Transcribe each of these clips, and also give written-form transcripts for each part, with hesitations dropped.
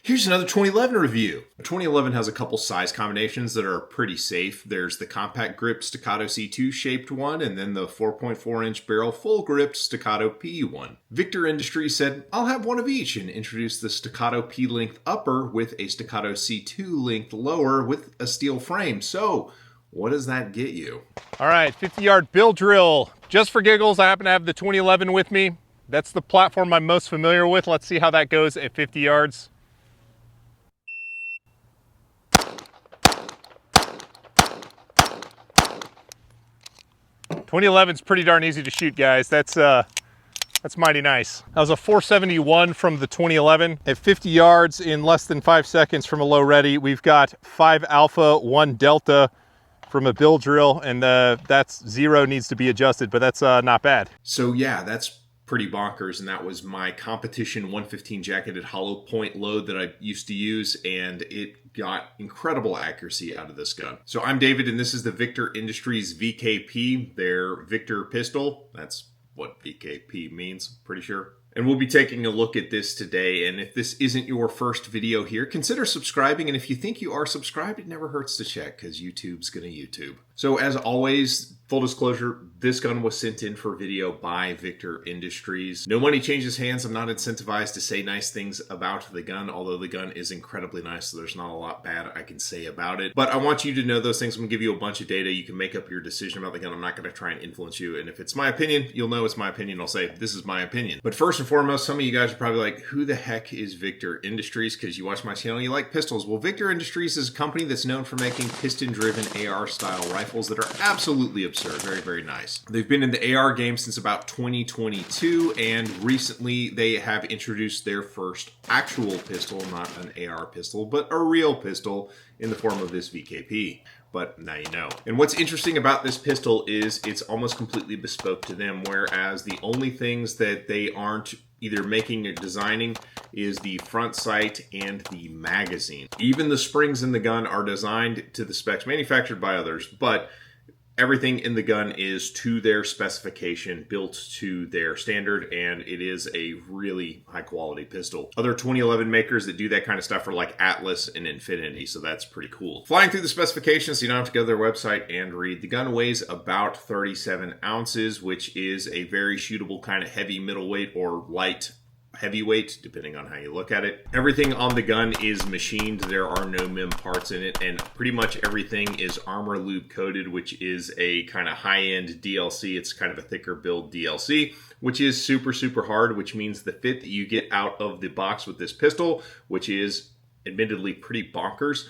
Here's another 2011 review. The 2011 has a couple size combinations that are pretty safe. There's the compact grip Staccato C2 shaped one, and then the 4.4 inch barrel full grip Staccato P one. VKTR Industries said, I'll have one of each, and introduced the Staccato P length upper with a Staccato C2 length lower with a steel frame. So, what does that get you? All right, 50-yard bill drill. Just for giggles, I happen to have the 2011 with me. That's the platform I'm most familiar with. Let's see how that goes at 50 yards. 2011's pretty darn easy to shoot, guys. That's mighty nice. That was a 471 from the 2011. At 50 yards in less than 5 seconds from a low ready, we've got 5 alpha, 1 delta from a bill drill, and that's 0 needs to be adjusted, but that's not bad. So yeah, that's pretty bonkers, and that was my competition 115 jacketed hollow point load that I used to use, and it got incredible accuracy out of this gun. So I'm David, and this is the VKTR Industries VKP, their VKTR pistol. That's what VKP means, pretty sure. And we'll be taking a look at this today, and if this isn't your first video here, consider subscribing, and if you think you are subscribed, it never hurts to check, because YouTube's gonna YouTube. So as always, full disclosure, this gun was sent in for video by VKTR Industries. No money changes hands. I'm not incentivized to say nice things about the gun, although the gun is incredibly nice, so there's not a lot bad I can say about it. But I want you to know those things. I'm gonna give you a bunch of data. You can make up your decision about the gun. I'm not gonna try and influence you, and if it's my opinion, you'll know it's my opinion. I'll say, this is my opinion. But first and foremost, some of you guys are probably like, who the heck is VKTR Industries? Because you watch my channel, you like pistols. Well, VKTR Industries is a company that's known for making piston-driven AR-style rifles that are absolutely absurd. Very, very nice. They've been in the AR game since about 2022, and recently they have introduced their first actual pistol, not an AR pistol, but a real pistol in the form of this VKP. But now you know. And what's interesting about this pistol is it's almost completely bespoke to them, whereas the only things that they aren't either making or designing is the front sight and the magazine. Even the springs in the gun are designed to the specs manufactured by others, but everything in the gun is to their specification, built to their standard, and it is a really high quality pistol. Other 2011 makers that do that kind of stuff are like Atlas and Infinity, so that's pretty cool. Flying through the specifications, so you don't have to go to their website and read. The gun weighs about 37 ounces, which is a very shootable kind of heavy middleweight or light heavyweight, depending on how you look at it. Everything on the gun is machined. There are no MIM parts in it, and pretty much everything is armor lube coated, which is a kind of high-end DLC. It's kind of a thicker build DLC, which is super, super hard, which means the fit that you get out of the box with this pistol, which is admittedly pretty bonkers,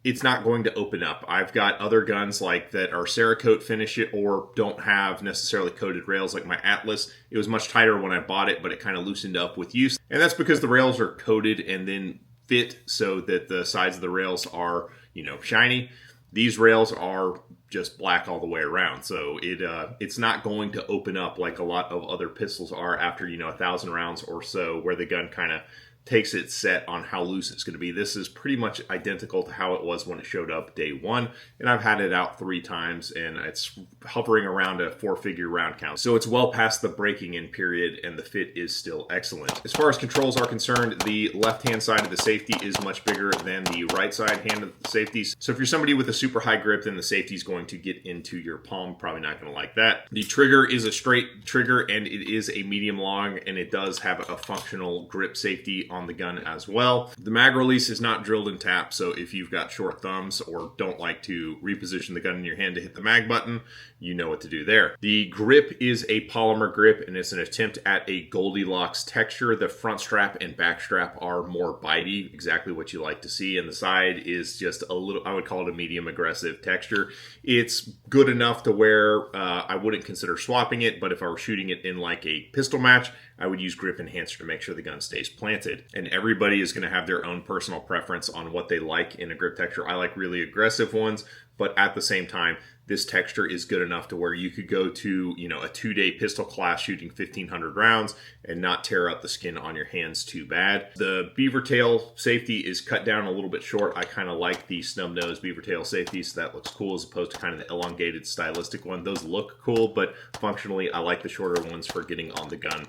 it's not going to open up. I've got other guns like that are Cerakote finish it or don't have necessarily coated rails like my Atlas. It was much tighter when I bought it, but it kind of loosened up with use. And that's because the rails are coated and then fit so that the sides of the rails are, you know, shiny. These rails are just black all the way around. So it's not going to open up like a lot of other pistols are after, you know, 1,000 rounds or so, where the gun kind of takes its set on how loose it's going to be. This is pretty much identical to how it was when it showed up day one, and I've had it out 3 times, and it's hovering around a 4-figure round count. So it's well past the breaking in period, and the fit is still excellent. As far as controls are concerned, the left-hand side of the safety is much bigger than the right side hand of the safeties. So if you're somebody with a super high grip, then the safety is going to get into your palm. Probably not going to like that. The trigger is a straight trigger, and it is a medium long, and it does have a functional grip safety on the gun as well. The mag release is not drilled and tapped, so if you've got short thumbs or don't like to reposition the gun in your hand to hit the mag button, you know what to do there. The grip is a polymer grip, and it's an attempt at a Goldilocks texture. The front strap and back strap are more bitey, exactly what you like to see, and the side is just a little, I would call it a medium aggressive texture. It's good enough to where I wouldn't consider swapping it, but if I were shooting it in like a pistol match, I would use grip enhancer to make sure the gun stays planted. And everybody is going to have their own personal preference on what they like in a grip texture. I like really aggressive ones, but at the same time, this texture is good enough to where you could go to, you know, a 2-day pistol class shooting 1,500 rounds and not tear up the skin on your hands too bad. The beaver tail safety is cut down a little bit short. I kind of like the snub nose beaver tail safety, so that looks cool as opposed to kind of the elongated stylistic one. Those look cool, but functionally I like the shorter ones for getting on the gun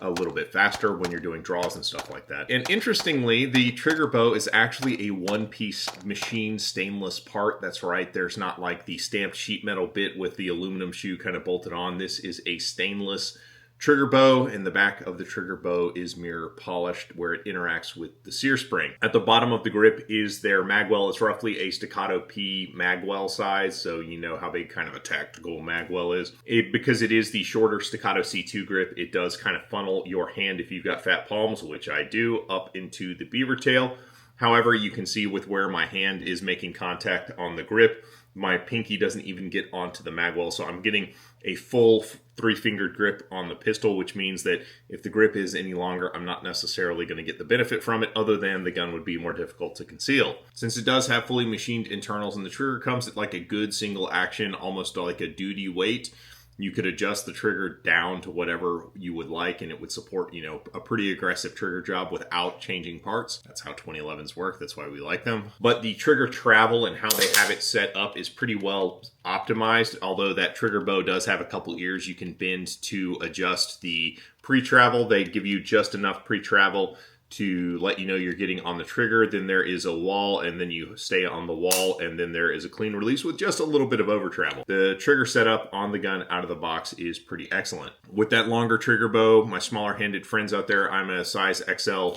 a little bit faster when you're doing draws and stuff like that. And interestingly, the trigger bow is actually a one-piece machine stainless part. That's right, there's not like the stamped sheet metal bit with the aluminum shoe kind of bolted on. This is a stainless trigger bow, and the back of the trigger bow is mirror polished where it interacts with the sear spring. At the bottom of the grip is their magwell. It's roughly a Staccato P magwell size, so you know how big kind of a tactical magwell is. Because it is the shorter Staccato C2 grip, it does kind of funnel your hand, if you've got fat palms, which I do, up into the beaver tail. However, you can see with where my hand is making contact on the grip, my pinky doesn't even get onto the magwell, so I'm getting a full 3-fingered grip on the pistol, which means that if the grip is any longer, I'm not necessarily going to get the benefit from it, other than the gun would be more difficult to conceal. Since it does have fully machined internals and the trigger comes at like a good single action, almost like a duty weight, you could adjust the trigger down to whatever you would like, and it would support, you know, a pretty aggressive trigger job without changing parts. That's how 2011s work. That's why we like them. But the trigger travel and how they have it set up is pretty well optimized, although that trigger bow does have a couple ears you can bend to adjust the pre-travel. They give you just enough pre-travel to let you know you're getting on the trigger. Then there is a wall, and then you stay on the wall, and then there is a clean release with just a little bit of over travel. The trigger setup on the gun out of the box is pretty excellent. With that longer trigger bow, my smaller handed friends out there, I'm a size XL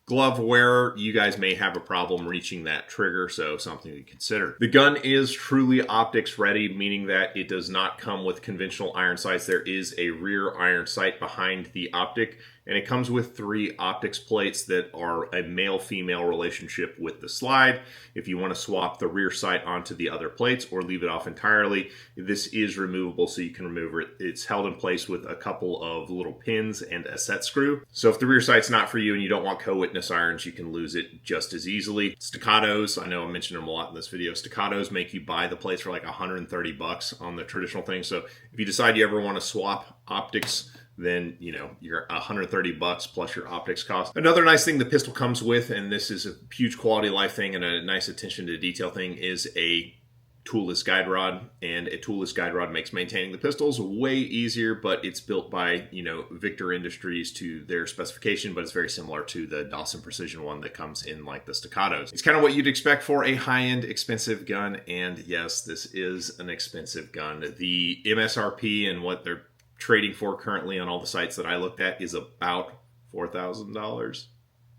glove wearer. You guys may have a problem reaching that trigger, so something to consider. The gun is truly optics ready, meaning that it does not come with conventional iron sights. There is a rear iron sight behind the optic, and it comes with 3 optics plates that are a male-female relationship with the slide. If you want to swap the rear sight onto the other plates or leave it off entirely, this is removable, so you can remove it. It's held in place with a couple of little pins and a set screw. So if the rear sight's not for you and you don't want co-witness irons, you can lose it just as easily. Staccatos, I know I mentioned them a lot in this video. Staccatos make you buy the plates for like $130 on the traditional thing. So if you decide you ever want to swap optics, then, you know, you're $130 plus your optics cost. Another nice thing the pistol comes with, and this is a huge quality of life thing and a nice attention to detail thing, is a toolless guide rod. And a toolless guide rod makes maintaining the pistols way easier, but it's built by, you know, VKTR Industries to their specification, but it's very similar to the Dawson Precision one that comes in like the Staccatos. It's kind of what you'd expect for a high-end expensive gun, and yes, this is an expensive gun. The MSRP and what they're trading for currently on all the sites that I looked at is about $4,000.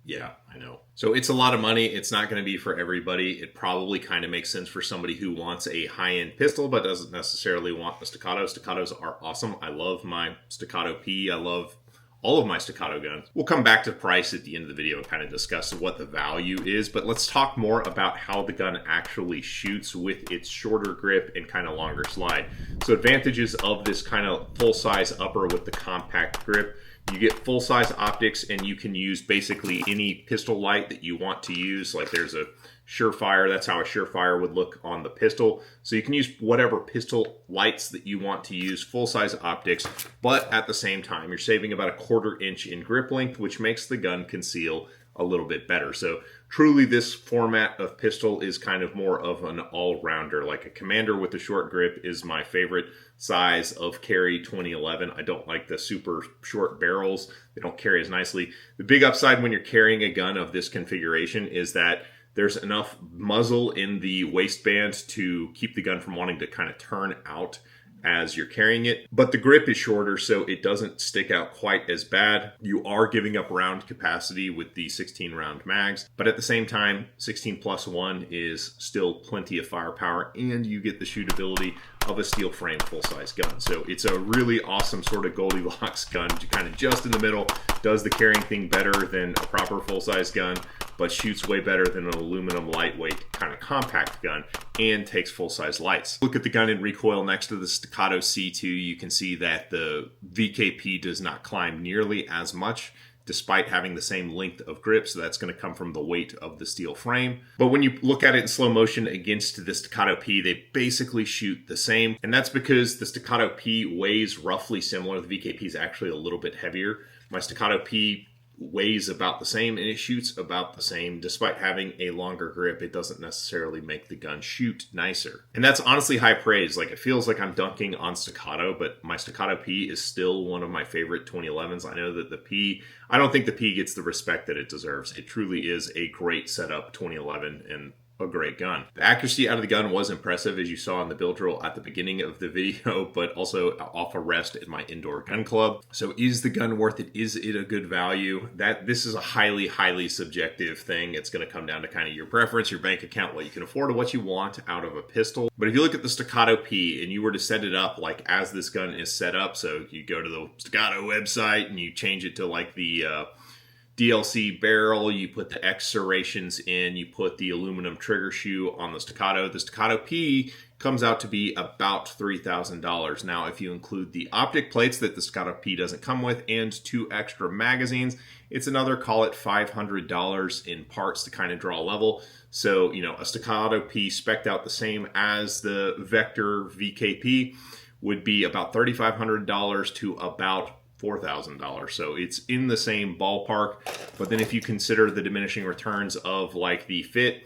Yeah, I know. So it's a lot of money. It's not going to be for everybody. It probably kind of makes sense for somebody who wants a high-end pistol but doesn't necessarily want a Staccato. Staccatos are awesome. I love my Staccato P. I love all of my Staccato guns. We'll come back to price at the end of the video and kind of discuss what the value is, but let's talk more about how the gun actually shoots with its shorter grip and kind of longer slide. So advantages of this kind of full-size upper with the compact grip: you get full-size optics, and you can use basically any pistol light that you want to use. Like there's a Surefire, that's how a Surefire would look on the pistol. So you can use whatever pistol lights that you want to use, full-size optics, but at the same time, you're saving about 1/4 inch in grip length, which makes the gun conceal a little bit better. So truly this format of pistol is kind of more of an all-rounder. Like a Commander with a short grip is my favorite size of carry 2011. I don't like the super short barrels. They don't carry as nicely. The big upside when you're carrying a gun of this configuration is that there's enough muzzle in the waistband to keep the gun from wanting to kind of turn out as you're carrying it, but the grip is shorter, so it doesn't stick out quite as bad. You are giving up round capacity with the 16 round mags, but at the same time, 16 plus 1 is still plenty of firepower, and you get the shootability of a steel frame full-size gun. So it's a really awesome sort of Goldilocks gun, kind of just in the middle, does the carrying thing better than a proper full-size gun, but shoots way better than an aluminum lightweight kind of compact gun, and takes full-size lights. Look at the gun in recoil next to the Staccato C2. You can see that the VKP does not climb nearly as much. despite having the same length of grip, so that's going to come from the weight of the steel frame. But when you look at it in slow motion against the Staccato P, they basically shoot the same, and that's because the Staccato P weighs roughly similar. The VKP is actually a little bit heavier. My Staccato P weighs about the same and it shoots about the same. Despite having a longer grip, it doesn't necessarily make the gun shoot nicer. And that's honestly high praise. Like, it feels like I'm dunking on Staccato, but my Staccato P is still one of my favorite 2011s. I know that I don't think the P gets the respect that it deserves. It truly is a great setup 2011 and a great gun. The accuracy out of the gun was impressive, as you saw in the build drill at the beginning of the video, but also off a rest at my indoor gun club. So is the gun worth it? Is it a good value? This is a highly subjective thing. It's going to come down to kind of your preference, your bank account, what you can afford, or what you want out of a pistol. But if you look at the Staccato P and you were to set it up like as this gun is set up, so you go to the Staccato website and you change it to like the DLC barrel, you put the X serrations in, you put the aluminum trigger shoe on the Staccato. The Staccato P comes out to be about $3,000. Now, if you include the optic plates that the Staccato P doesn't come with and 2 extra magazines, it's another, call it $500 in parts to kind of draw a level. So, you know, a Staccato P spec'd out the same as the Vector VKP would be about $3,500 to about $4,000. So it's in the same ballpark. But then if you consider the diminishing returns of like the fit,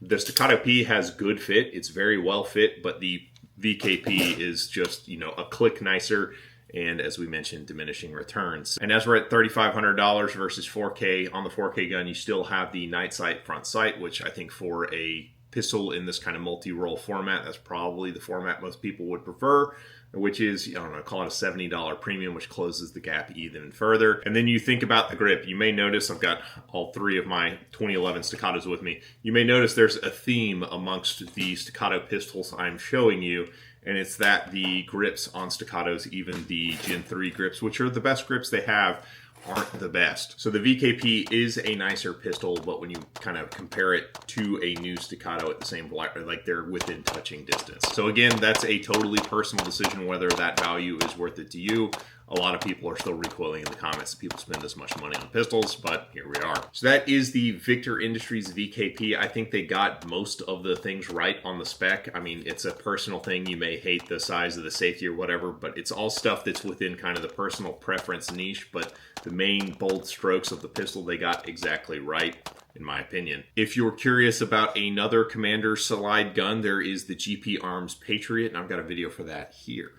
the Staccato P has good fit. It's very well fit, but the VKP is just, you know, a click nicer. And as we mentioned, diminishing returns. And as we're at $3,500 versus 4K, on the 4K gun, you still have the night sight front sight, which I think for a pistol in this kind of multi-roll format, that's probably the format most people would prefer, which is, I don't know, call it a $70 premium, which closes the gap even further. And then you think about the grip. You may notice, I've got all 3 of my 2011 Staccatos with me. You may notice there's a theme amongst the Staccato pistols I'm showing you, and it's that the grips on Staccatos, even the Gen 3 grips, which are the best grips they have, aren't the best. So the VKP is a nicer pistol, but when you kind of compare it to a new Staccato at the same, like, they're within touching distance. So again, that's a totally personal decision whether that value is worth it to you. A lot of people are still recoiling in the comments that people spend this much money on pistols, but here we are. So that is the VKTR Industries VKP. I think they got most of the things right on the spec. I mean, it's a personal thing. You may hate the size of the safety or whatever, but it's all stuff that's within kind of the personal preference niche, but the main bold strokes of the pistol they got exactly right, in my opinion. If you're curious about another Commander Slide gun, there is the GP Arms Patriot, and I've got a video for that here.